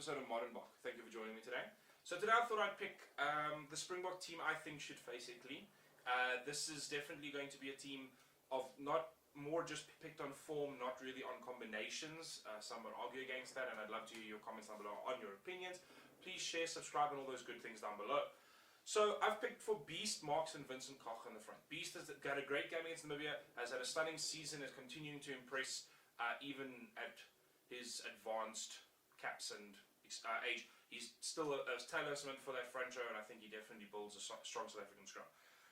episode of Modern Bok. Thank you for joining me today. So today I thought I'd pick the Springbok team I think should face Italy. This is definitely going to be a team of not more just picked on form, not really on combinations. Some would argue against that, and I'd love to hear your comments down below on your opinions. Please share, subscribe, and all those good things down below. So I've picked for Beast, Marks, and Vincent Koch in the front. Beast has got a great game against Namibia, has had a stunning season, is continuing to impress even at his advanced caps and age. He's still a talisman for that front row, and I think he definitely builds a strong South African scrum.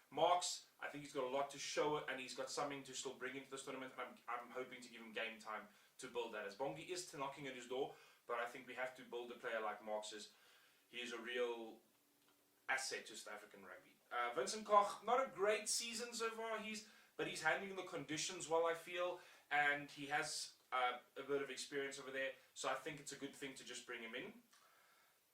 Marks, I think he's got a lot to show it, and he's got something to still bring into this tournament. I'm hoping to give him game time to build that. As Bongi is knocking at his door, but I think we have to build a player like Marks. He is a real asset to South African rugby. Vincent Koch, not a great season so far, but he's handling the conditions well, I feel, and he has a bit of experience over there, so I think it's a good thing to just bring him in.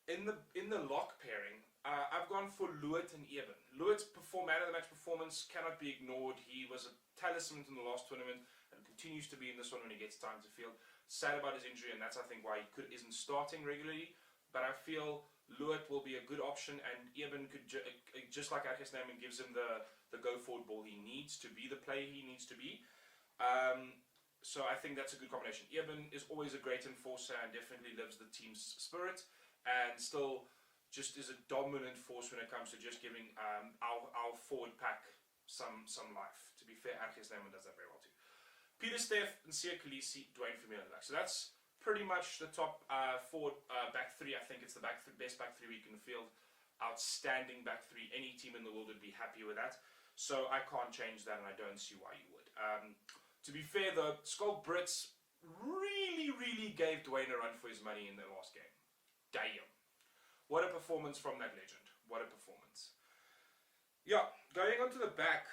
In the lock pairing, I've gone for Lewitt and Eben. Lewitt's man of the match performance cannot be ignored. He was a talisman in the last tournament and continues to be in this one when he gets time to field. Sad about his injury, and that's I think why he isn't starting regularly. But I feel Lewitt will be a good option, and Eben could just like his name, and gives him the go forward ball he needs to be the player he needs to be. So I think that's a good combination. Eben is always a great enforcer and definitely lives the team's spirit, and still just is a dominant force when it comes to just giving our forward pack some life. To be fair, Arjes Neyman does that very well too. Peter Steff and Sia Khaleesi, Dwayne Vermeulen. So that's pretty much the top forward back three. I think it's the best back three we can field. Outstanding back three. Any team in the world would be happy with that. So I can't change that, and I don't see why you would. To be fair, the Skulk Brits really gave Dwayne a run for his money in the last game. Damn. What a performance from that legend. What a performance. Yeah, going on to the back,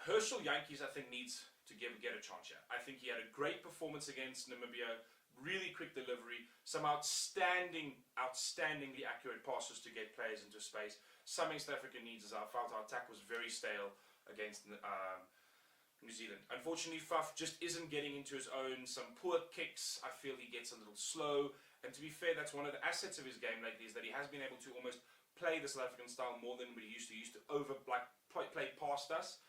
Herschel Yankees, I think, needs to get a chance here. I think he had a great performance against Namibia, really quick delivery, some outstandingly accurate passes to get players into space. Something South Africa needs, as I felt our attack was very stale against New Zealand. Unfortunately, Faf just isn't getting into his own. Some poor kicks, I feel he gets a little slow. And to be fair, that's one of the assets of his game lately, is that he has been able to almost play the South African style more than we used to play past us.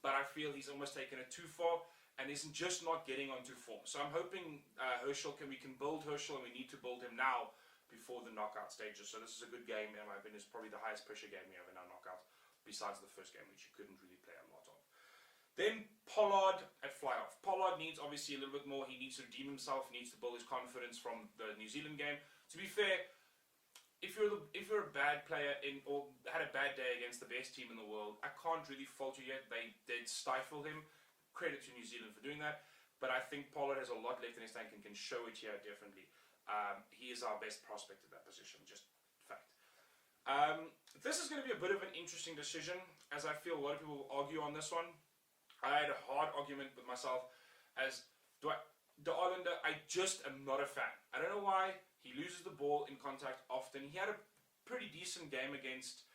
But I feel he's almost taken it too far and isn't just not getting onto form. So I'm hoping we can build Herschel, and we need to build him now before the knockout stages. So this is a good game, in my opinion. It's probably the highest pressure game we have in our knockout, besides the first game, which you couldn't really play a lot of. Then Pollard at fly-off. Pollard needs obviously a little bit more. He needs to redeem himself. He needs to build his confidence from the New Zealand game. To be fair, if you're a bad player or had a bad day against the best team in the world, I can't really fault you yet. They did stifle him. Credit to New Zealand for doing that. But I think Pollard has a lot left in his tank and can show it here definitely. He is our best prospect at that position, just fact. This is going to be a bit of an interesting decision, as I feel a lot of people will argue on this one. I had a hard argument with myself as the Islander. I just am not a fan. I don't know why. He loses the ball in contact often. He had a pretty decent game against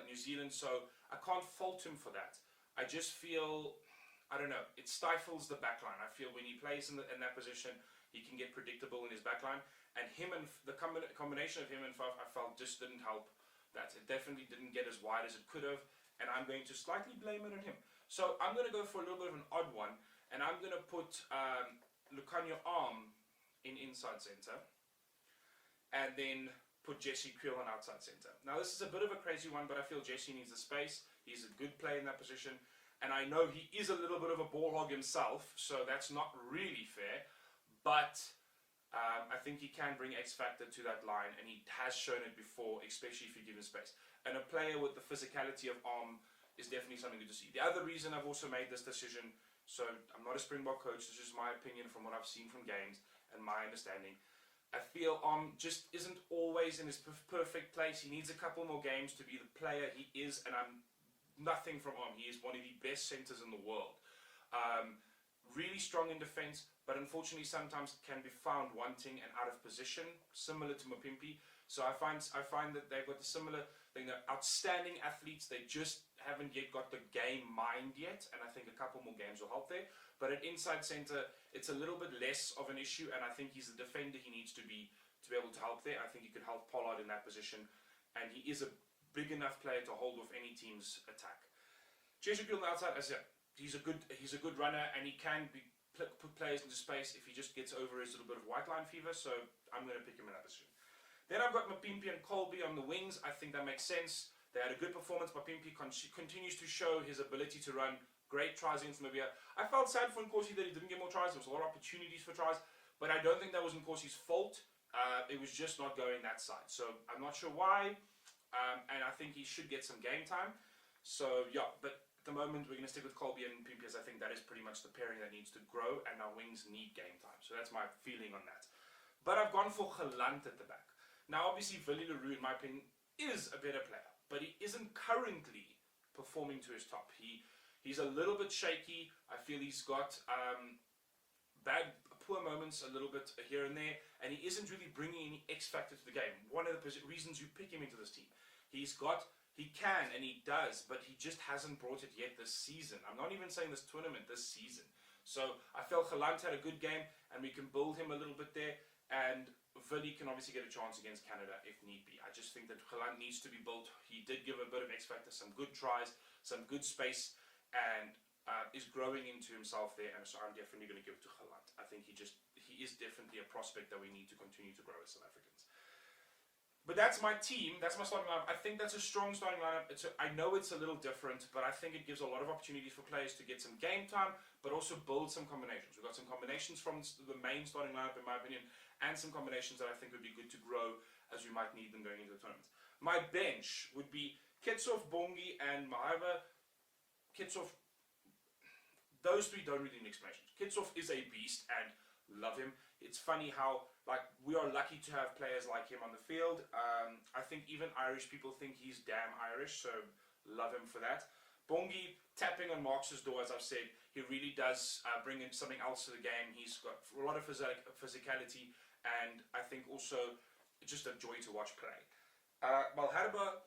New Zealand, so I can't fault him for that. I just feel, I don't know, it stifles the backline. I feel when he plays in that position, he can get predictable in his backline. And the combination of him and Faf, I felt just didn't help that. It definitely didn't get as wide as it could have, and I'm going to slightly blame it on him. So I'm going to go for a little bit of an odd one, and I'm going to put Lukhanyo Arm in inside centre, and then put Jesse Kriel on outside centre. Now this is a bit of a crazy one, but I feel Jesse needs the space. He's a good player in that position, and I know he is a little bit of a ball hog himself, so that's not really fair, but I think he can bring X factor to that line, and he has shown it before, especially if you give him space. And a player with the physicality of Arm is definitely something good to see. The other reason I've also made this decision, so I'm not a Springbok coach, this is just my opinion from what I've seen from games and my understanding. I feel just isn't always in his perfect place. He needs a couple more games to be the player he is, and I'm nothing from He is one of the best centres in the world. Really strong in defence, but unfortunately sometimes can be found wanting and out of position, similar to Mapimpi. So I find that they've got the similar thing. They're outstanding athletes. They just haven't yet got the game mind yet, and I think a couple more games will help there. But at inside centre, it's a little bit less of an issue, and I think he's the defender he needs to be be able to help there. I think he could help Pollard in that position, and he is a big enough player to hold off any team's attack. Jesse Kriel on the outside, as I said, he's a good runner, and he can put players into space if he just gets over his little bit of white line fever. So I'm going to pick him in that position. Then I've got Mapimpi and Colby on the wings. I think that makes sense. They had a good performance. Mapimpi continues to show his ability to run great tries against Namibia. I felt sad for Nkosi that he didn't get more tries. There was a lot of opportunities for tries, but I don't think that was Nkosi's fault. It was just not going that side. So I'm not sure why, and I think he should get some game time. So yeah, but at the moment we're going to stick with Colby and Mapimpi, as I think that is pretty much the pairing that needs to grow, and our wings need game time. So that's my feeling on that. But I've gone for Gelant at the back. Now, obviously, Willie Leroux, in my opinion, is a better player, but he isn't currently performing to his top. He's a little bit shaky. I feel he's got poor moments a little bit here and there, and he isn't really bringing any X factor to the game. One of the reasons you pick him into this team, he can and he does, but he just hasn't brought it yet this season. I'm not even saying this tournament, this season. So I felt Gelant had a good game, and we can build him a little bit there, and Willie can obviously get a chance against Canada if need be. I just think that Gelant needs to be built. He did give a bit of X factor, some good tries, some good space, and is growing into himself there. And so I'm definitely going to give it to Gelant. I think he is definitely a prospect that we need to continue to grow as South Africans. But that's my team. That's my starting lineup. I think that's a strong starting lineup. I know it's a little different, but I think it gives a lot of opportunities for players to get some game time, but also build some combinations. We've got some combinations from the main starting lineup, in my opinion, and some combinations that I think would be good to grow as we might need them going into the tournament. My bench would be Kitshoff, Bongi, and Mahaiva. Kitshoff, those three don't really need explanations. Kitshoff is a beast, and love him. It's funny how, like, we are lucky to have players like him on the field. I think even Irish people think he's damn Irish, so love him for that. Bongi, tapping on Marx's door, as I've said, he really does bring in something else to the game. He's got a lot of physicality, and I think also just a joy to watch play. Malherbe,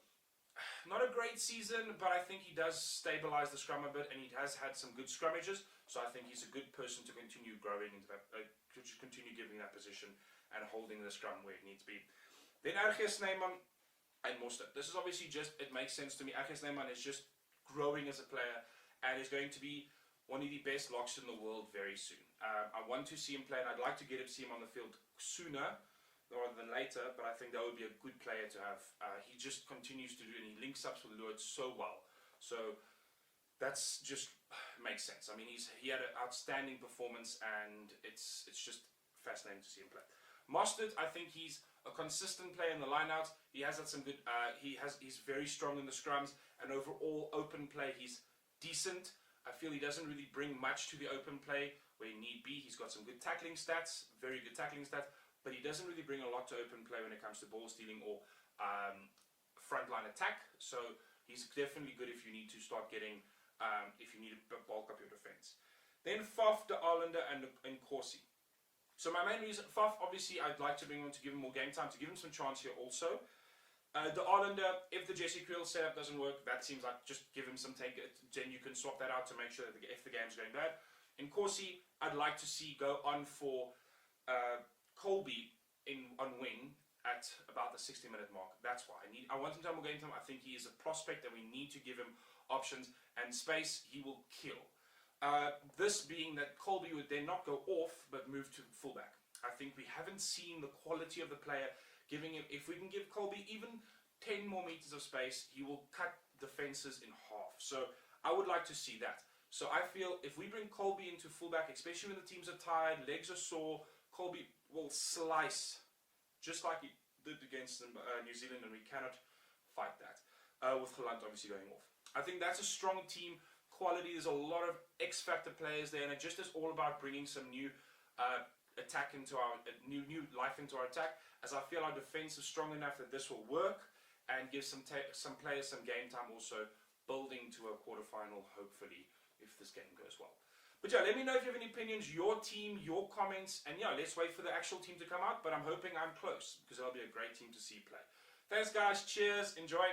not a great season, but I think he does stabilize the scrum a bit, and he has had some good scrummages, so I think he's a good person to continue growing into that, to continue giving that position and holding the scrum where it needs to be. Then RG Snyman and Mostert. This is obviously just, it makes sense to me. RG Snyman is just growing as a player and is going to be one of the best locks in the world very soon. I want to see him play, and I'd like to see him on the field sooner rather than later, but I think that would be a good player to have. He just continues to do, and he links up with Lloyd so well. So that's just makes sense. I mean, he had an outstanding performance, and it's just fascinating to see him play. Mostert, I think he's a consistent player in the lineouts. He has had some good. He's very strong in the scrums, and overall open play, he's decent. I feel he doesn't really bring much to the open play where need be. He's got some good tackling stats, very good tackling stats, but he doesn't really bring a lot to open play when it comes to ball stealing or frontline attack. So he's definitely good if you need to start getting, if you need to bulk up your defense. Then Faf, De Arlander, and Corsi. So my main reason, Faf, obviously I'd like to bring him to give him more game time, to give him some chance here also. De Arlander, if the Jesse Kriel setup doesn't work, that seems like just give him some take, then you can swap that out to make sure that if the game's going bad. In Corsi, I'd like to see go on for Colby on wing at about the 60-minute mark. That's why I want him to have more game time. I think he is a prospect that we need to give him options and space. He will kill. This being that Colby would then not go off but move to fullback. I think we haven't seen the quality of the player giving him. If we can give Colby even 10 more meters of space, he will cut defenses in half. So I would like to see that. So I feel if we bring Colby into fullback, especially when the teams are tired, legs are sore, Colby will slice just like he did against New Zealand, and we cannot fight that with Gelant obviously going off. I think that's a strong team quality. There's a lot of X-factor players there, and it just is all about bringing some new attack into our new life into our attack, as I feel our defense is strong enough that this will work and give some players some game time, also building to a quarterfinal hopefully if this game goes well. But yeah, let me know if you have any opinions, your team, your comments, and yeah, let's wait for the actual team to come out, but I'm hoping I'm close because that'll be a great team to see play. Thanks guys, cheers, enjoy.